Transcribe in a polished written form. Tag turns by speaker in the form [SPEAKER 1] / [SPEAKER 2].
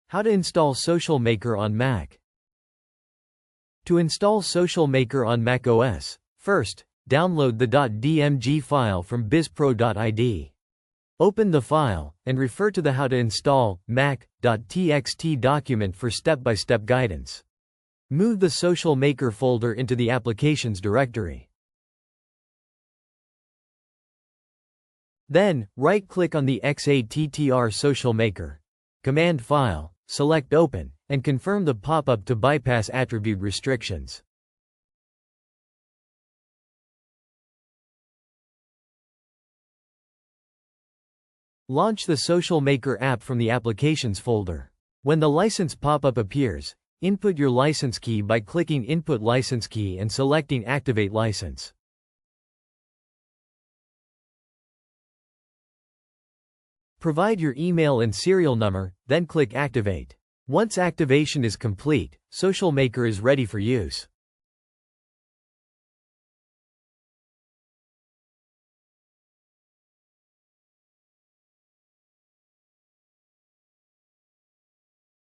[SPEAKER 1] How to install Social Maker on Mac. To install Social Maker on Mac OS, first, download the .dmg file from bizpro.id. Open the file, and refer to the How to Install Mac.txt document for step-by-step guidance. Move the Social Maker folder into the Applications directory. Then, right-click on the x86 Social Maker. Command File, select Open, and confirm the pop-up to bypass attribute restrictions. Launch the Social Maker app from the Applications folder. When the license pop-up appears, input your license key by clicking Input License Key and selecting Activate License. Provide your email and serial number, then click Activate. Once activation is complete, Social Maker is ready for use.